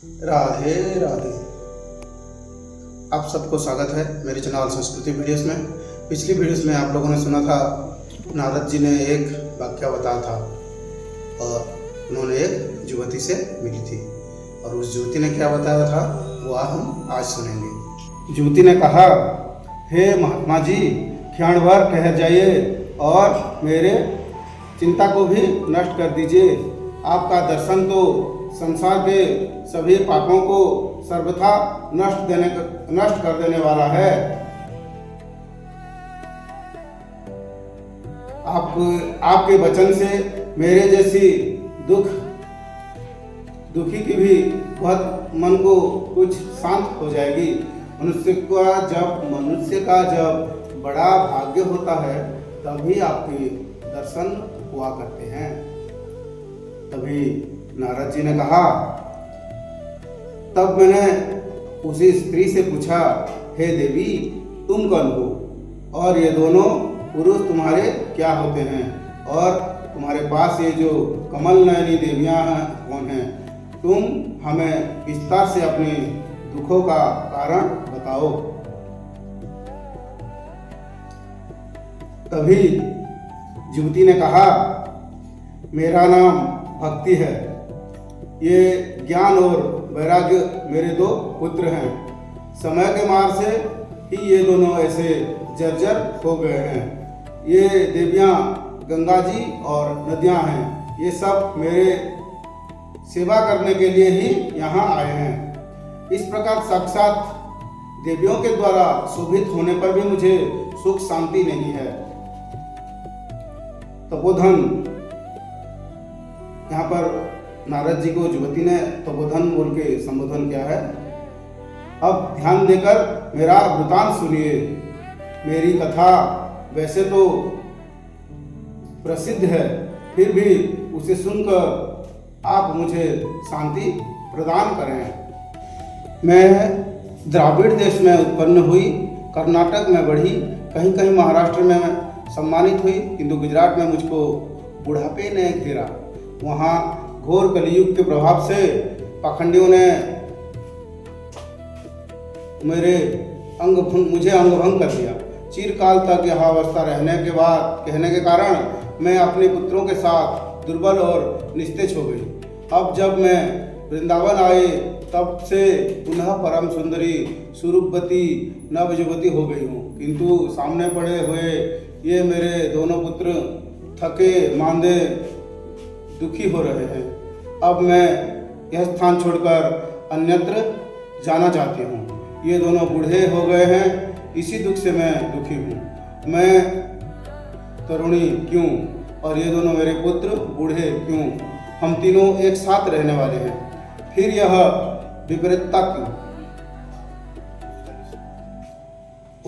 राधे राधे। आप सबको स्वागत है मेरे चैनल संस्कृति वीडियोस में। पिछली वीडियोस में आप लोगों ने सुना था नारद जी ने एक वाक्य बताया था और उन्होंने एक युवती से मिली थी और उस युवती ने क्या बताया था वो हम आज सुनेंगे। युवती ने कहा, हे महात्मा जी, क्षण भर ठहर जाइए और मेरे चिंता को भी नष्ट कर दीजिए। आपका दर्शन तो संसार के सभी पापों को सर्वथा नष्ट कर देने वाला है। आपके वचन से मेरे जैसी दुखी की भी बहुत मन को कुछ शांत हो जाएगी। मनुष्य का जब बड़ा भाग्य होता है तभी आपके दर्शन हुआ करते हैं। तभी नारद जी ने कहा, तब मैंने उसी स्त्री से पूछा, हे देवी, तुम कौन हो और ये दोनों पुरुष तुम्हारे क्या होते हैं और तुम्हारे पास ये जो कमल नयनी देवियां हैं कौन हैं? तुम हमें विस्तार से अपने दुखों का कारण बताओ। तभी युवती ने कहा, मेरा नाम भक्ति है। ये ज्ञान और वैराग्य मेरे दो पुत्र हैं। समय के मार से ही ये दोनों ऐसे जर्जर हो गए हैं। ये देवियां गंगा जी और नदियां हैं। ये सब मेरे सेवा करने के लिए ही यहाँ आए हैं। इस प्रकार साक्षात देवियों के द्वारा शोभित होने पर भी मुझे सुख शांति नहीं है। तपोधन, यहाँ पर नारद जी को युवती ने तपोधन बोल के संबोधन किया है। अब ध्यान देकर मेरा वृतांत सुनिए। मेरी कथा वैसे तो प्रसिद्ध है, फिर भी उसे सुनकर आप मुझे शांति प्रदान करें। मैं द्राविड़ देश में उत्पन्न हुई, कर्नाटक में बढ़ी, कहीं कहीं महाराष्ट्र में सम्मानित हुई, किंतु गुजरात में मुझको बुढ़ापे ने घेरा। वहाँ घोर कलियुग के प्रभाव से पाखंडियों ने मुझे अंगभंग कर दिया। चिरकाल तक यह अवस्था कहने के कारण मैं अपने पुत्रों के साथ दुर्बल और निस्तेज हो गई। अब जब मैं वृंदावन आए तब से पुनः परम सुंदरी स्वरूपवती नवयुवती हो गई हूँ, किंतु सामने पड़े हुए ये मेरे दोनों पुत्र थके मांदे दुखी हो रहे हैं। अब मैं यह स्थान छोड़कर अन्यत्र जाना चाहती हूँ। ये दोनों बूढ़े हो गए हैं, इसी दुख से मैं दुखी हूँ। मैं तरुणी क्यों और ये दोनों मेरे पुत्र बूढ़े क्यों? हम तीनों एक साथ रहने वाले हैं, फिर यह विपरीतता क्यों?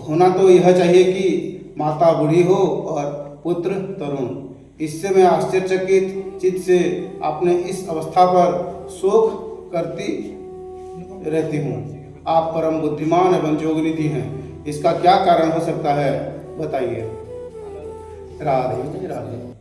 होना तो यह चाहिए कि माता बूढ़ी हो और पुत्र तरुण। इससे मैं आश्चर्यचकित चित्त से अपने इस अवस्था पर शोक करती रहती हूँ। आप परम बुद्धिमान एवं योगनिधि हैं, इसका क्या कारण हो सकता है, बताइए। राधे राधे।